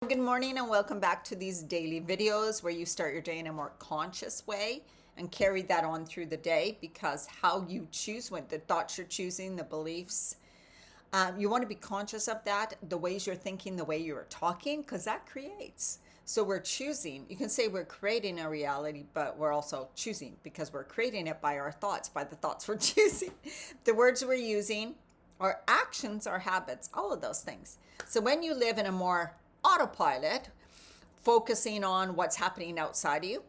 Good morning and welcome back to these daily videos where you start your day in a more conscious way and carry that on through the day, because how you choose, what the thoughts you're choosing, the beliefs, you want to be conscious of that, the ways you're thinking, the way you're talking, because that creates. So we're choosing. You can say we're creating a reality, but we're also choosing because we're creating it by our thoughts, by the thoughts we're choosing, the words we're using, our actions, our habits, all of those things. So when you live in a more autopilot, focusing on what's happening outside of you,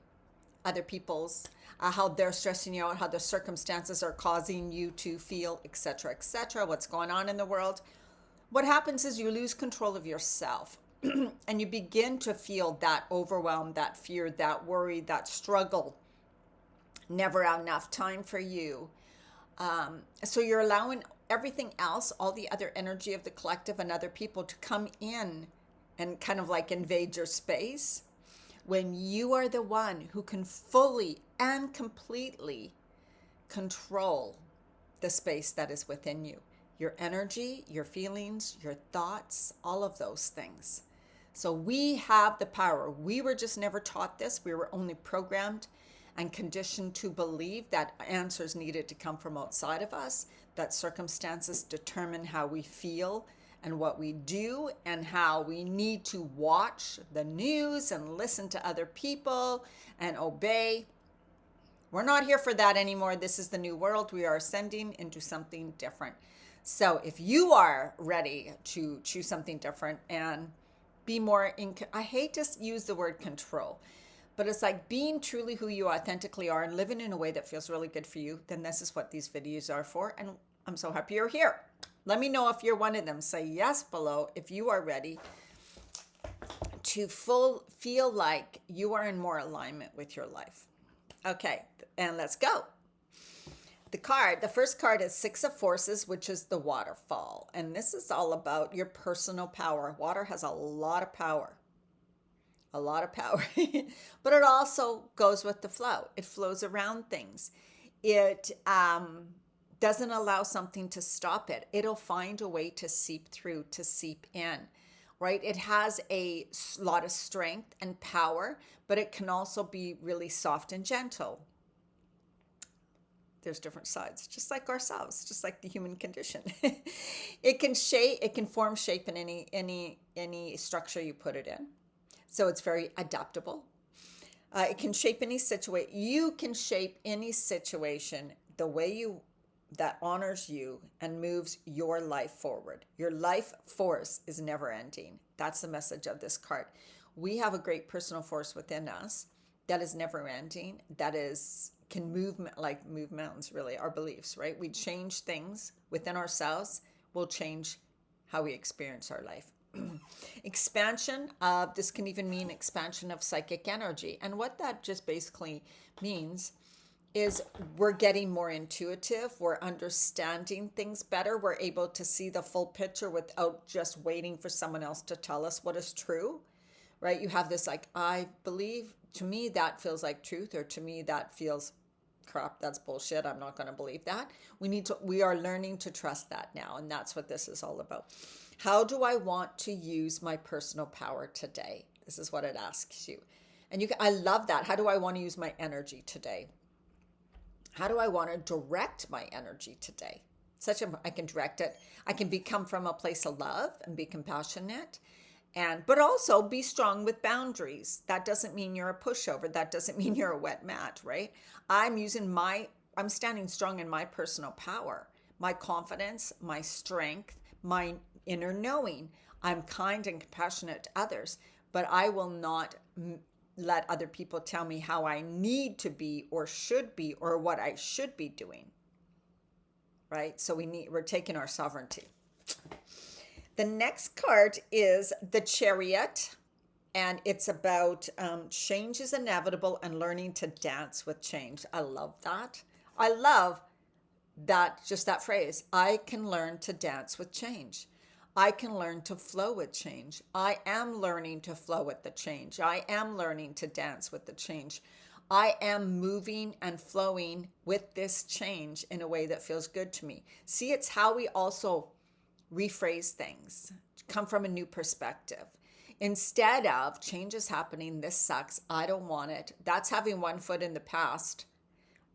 other people's, how they're stressing you out, how the circumstances are causing you to feel, etc., what's going on in the world. What happens is you lose control of yourself and you begin to feel that overwhelm, that fear, that worry, that struggle, never enough time for you. So you're allowing everything else, all the other energy of the collective and other people to come in and kind of like invade your space, when you are the one who can fully and completely control the space that is within you, your energy, your feelings, your thoughts, all of those things. So we have the power. We were just never taught this. We were only programmed and conditioned to believe that answers needed to come from outside of us, that circumstances determine how we feel and what we do, and how we need to watch the news and listen to other people and obey. We're not here for that anymore. This is the new world. We are ascending into something different. So if you are ready to choose something different and be more I hate to use the word control, but it's like being truly who you authentically are and living in a way that feels really good for you, then this is what these videos are for. And I'm so happy you're here. Let me know if you're one of them. Say yes below if you are ready to feel like you are in more alignment with your life. Okay, and let's go. The first card is Six of Forces, which is the waterfall. And this is all about your personal power. Water has a lot of power. A lot of power. But it also goes with the flow. It flows around things. It doesn't allow something to stop it. It'll find a way to seep through, to seep in, right? It has a lot of strength and power, but it can also be really soft and gentle. There's different sides, just like ourselves, just like the human condition. It can form shape in any structure you put it in. So it's very adaptable. It can shape any situation. You can shape any situation the way that honors you and moves your life forward. Your life force is never ending. That's the message of this card. We have a great personal force within us that is never ending, can move mountains, really, our beliefs, right? We change things within ourselves, will change how we experience our life. Expansion, this can even mean expansion of psychic energy. And what that just basically means is we're getting more intuitive, we're understanding things better, we're able to see the full picture without just waiting for someone else to tell us what is true, right? You have this like, I believe, to me that feels like truth, or to me that feels crap, that's bullshit, I'm not going to believe that. We are learning to trust that now, and that's what this is all about. How do I want to use my personal power today? This is what it asks you. And I love that. How do I want to use my energy today? How do I want to direct my energy today? I can direct it. I can come from a place of love and be compassionate, but also be strong with boundaries. That doesn't mean you're a pushover. That doesn't mean you're a wet mat, right? I'm standing strong in my personal power, my confidence, my strength, my inner knowing. I'm kind and compassionate to others, but I will not let other people tell me how I need to be or should be or what I should be doing, right? So we're taking our sovereignty. The next card is the Chariot, and it's about change is inevitable and learning to dance with change. I love that. I love that, just that phrase. I can learn to dance with change. I can learn to flow with change. I am learning to flow with the change. I am learning to dance with the change. I am moving and flowing with this change in a way that feels good to me. See, it's how we also rephrase things, come from a new perspective. Instead of change is happening, this sucks, I don't want it. That's having one foot in the past,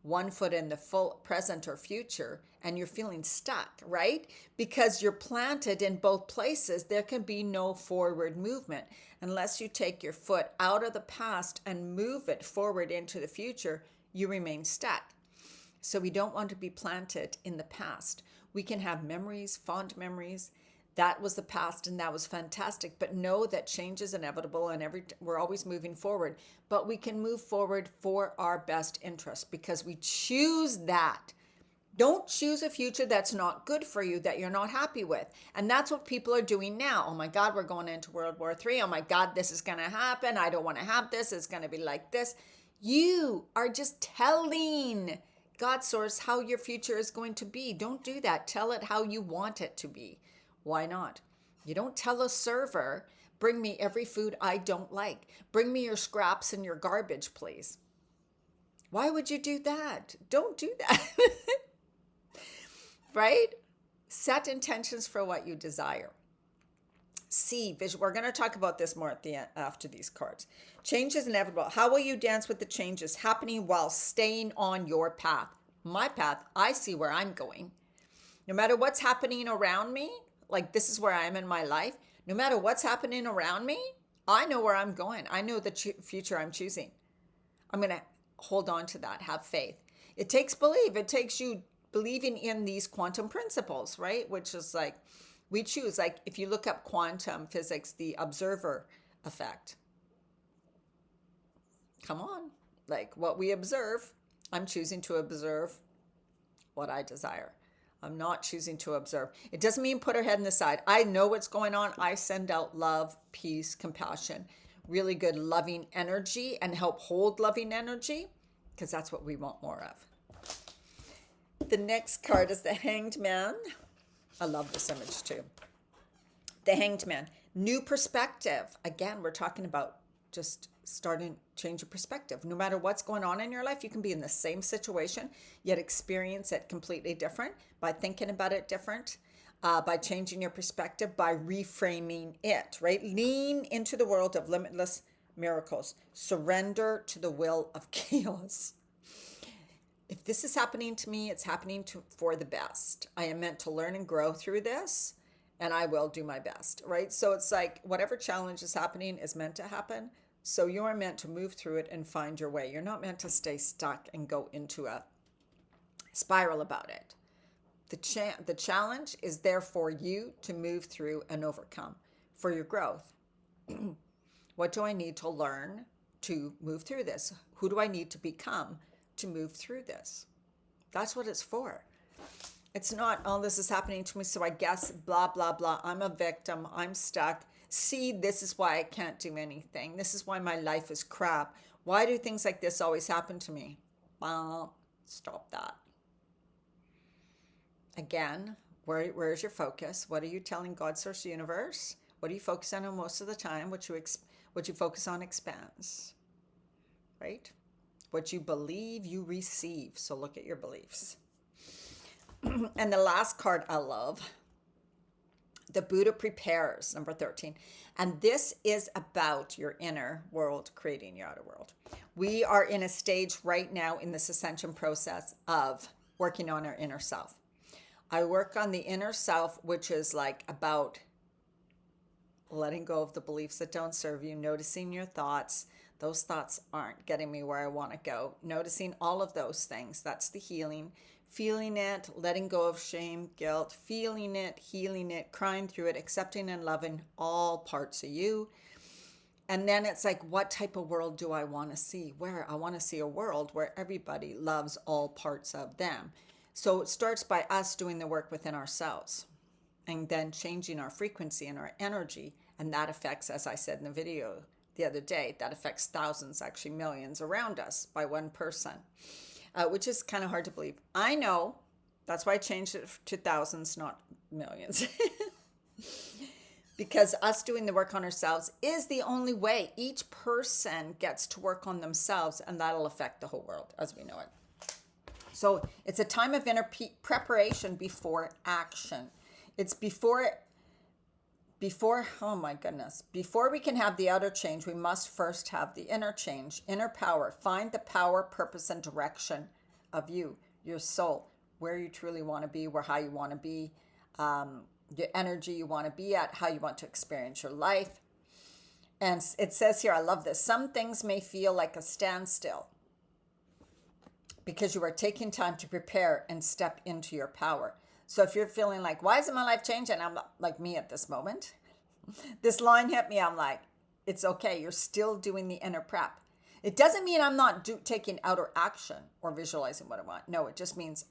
one foot in the full present or future, and you're feeling stuck, right? Because you're planted in both places, there can be no forward movement unless you take your foot out of the past and move it forward into the future. You remain stuck. So we don't want to be planted in the past. We can have memories, fond memories. That was the past and that was fantastic, but know that change is inevitable and we're always moving forward. But we can move forward for our best interest because we choose that. Don't choose a future that's not good for you, that you're not happy with. And that's what people are doing now. Oh my God, we're going into World War III. Oh my God, this is going to happen. I don't want to have this. It's going to be like this. You are just telling God source how your future is going to be. Don't do that. Tell it how you want it to be. Why not? You don't tell a server, bring me every food I don't like. Bring me your scraps and your garbage, please. Why would you do that? Don't do that. Right? Set intentions for what you desire. See, vision. We're going to talk about this more at the end, after these cards. Change is inevitable. How will you dance with the changes happening while staying on your path? My path, I see where I'm going. No matter what's happening around me, like this is where I am in my life. No matter what's happening around me, I know where I'm going. I know the future I'm choosing. I'm going to hold on to that, have faith. It takes belief. It takes you believing in these quantum principles, right? Which is like, we choose, like if you look up quantum physics, the observer effect. Come on, like what we observe, I'm choosing to observe what I desire. I'm not choosing to observe. It doesn't mean put our head in the side. I know what's going on. I send out love, peace, compassion, really good loving energy and help hold loving energy because that's what we want more of. The next card is the Hanged Man. I love this image too. The Hanged Man. New perspective. Again, we're talking about just starting change of perspective. No matter what's going on in your life, you can be in the same situation, yet experience it completely different by thinking about it different, by changing your perspective, by reframing it, right? Lean into the world of limitless miracles. Surrender to the will of chaos. If this is happening to me, it's happening for the best. I am meant to learn and grow through this, and I will do my best, right? So it's like whatever challenge is happening is meant to happen. So you're meant to move through it and find your way. You're not meant to stay stuck and go into a spiral about it. The challenge is there for you to move through and overcome for your growth. What do I need to learn to move through this? Who do I need to become to move through this? That's what it's for. It's not, oh, this is happening to me, so I guess blah, blah, blah. I'm a victim. I'm stuck. See, this is why I can't do anything. This is why my life is crap. Why do things like this always happen to me? Well, stop that. Again, where's your focus? What are you telling God, Source, Universe? What do you focus on most of the time? What you focus on expands, right? What you believe, you receive. So look at your beliefs. And the last card I love, the Buddha prepares, number 13. And this is about your inner world creating your outer world. We are in a stage right now in this ascension process of working on our inner self. I work on the inner self, which is like about letting go of the beliefs that don't serve you, noticing your thoughts. Those thoughts aren't getting me where I want to go. Noticing all of those things. That's the healing. Feeling it, letting go of shame, guilt, feeling it, healing it, crying through it, accepting and loving all parts of you. And then it's like, what type of world do I want to see? Where I want to see a world where everybody loves all parts of them. So it starts by us doing the work within ourselves and then changing our frequency and our energy. And that affects, as I said in the video the other day, that affects thousands, actually millions around us by one person. Which is kind of hard to believe. I know. That's why I changed it to thousands, not millions. Because us doing the work on ourselves is the only way. Each person gets to work on themselves, and that'll affect the whole world as we know it. So it's a time of inner preparation before action. It's before Oh my goodness, before we can have the outer change, we must first have the inner change, inner power. Find the power, purpose, and direction of you, your soul, where you truly want to be, where how you want to be, the energy you want to be at, how you want to experience your life. And it says here, I love this, some things may feel like a standstill because you are taking time to prepare and step into your power. So if you're feeling like, why isn't my life changing? I'm not like me at this moment. This line hit me. I'm like, it's okay. You're still doing the inner prep. It doesn't mean I'm not taking outer action or visualizing what I want. No, it just means,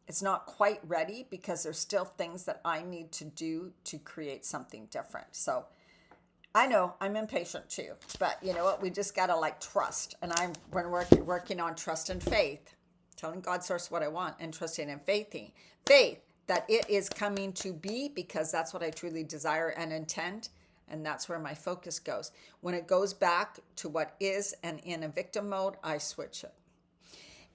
it's not quite ready because there's still things that I need to do to create something different. So I know I'm impatient too, but you know what? We just got to like trust. And I'm working on trust and faith, telling God source what I want and trusting in faith that it is coming to be because that's what I truly desire and intend. And that's where my focus goes. When it goes back to what is and in a victim mode, I switch it.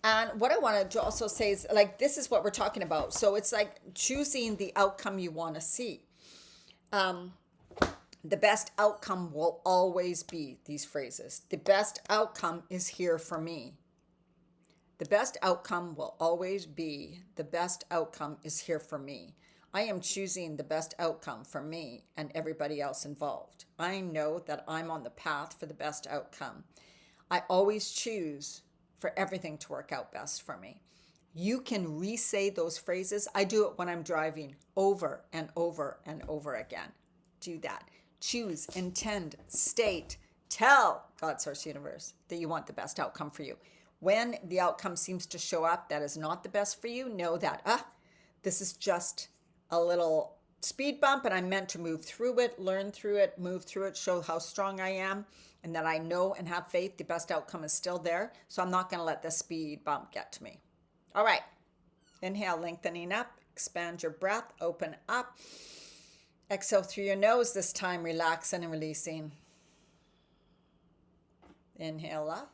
And what I want to also say is like, this is what we're talking about. So it's like choosing the outcome you want to see. The best outcome will always be these phrases. The best outcome is here for me. The best outcome will always be, the best outcome is here for me. I am choosing the best outcome for me and everybody else involved. I know that I'm on the path for the best outcome. I always choose for everything to work out best for me. You can re-say those phrases. I do it when I'm driving over and over and over again. Do that. Choose, intend, state, tell God, Source, Universe that you want the best outcome for you. When the outcome seems to show up that is not the best for you, know that, this is just a little speed bump and I'm meant to move through it, learn through it, move through it, show how strong I am and that I know and have faith the best outcome is still there. So I'm not going to let the speed bump get to me. All right. Inhale, lengthening up, expand your breath, open up. Exhale through your nose this time, relaxing and releasing. Inhale up.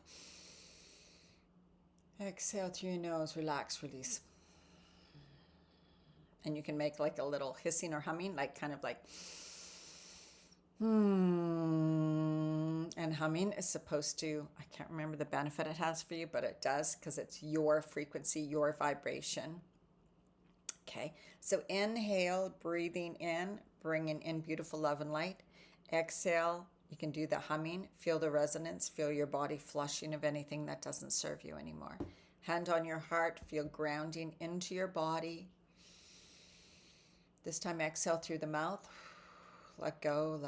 Exhale through your nose, relax, release. And you can make like a little hissing or humming, like kind of like, and humming is supposed to, I can't remember the benefit it has for you, but it does because it's your frequency, your vibration. Okay, so inhale, breathing in, bringing in beautiful love and light. Exhale, you can do the humming, feel the resonance, feel your body flushing of anything that doesn't serve you anymore. Hand on your heart, feel grounding into your body. This time exhale through the mouth. Let go,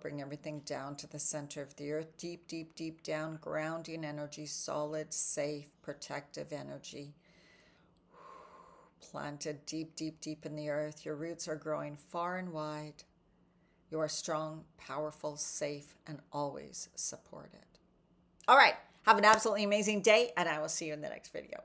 bring everything down to the center of the earth. Deep, deep, deep down, grounding energy, solid, safe, protective energy. Planted deep, deep, deep in the earth. Your roots are growing far and wide. You are strong, powerful, safe, and always supported. All right. Have an absolutely amazing day, and I will see you in the next video.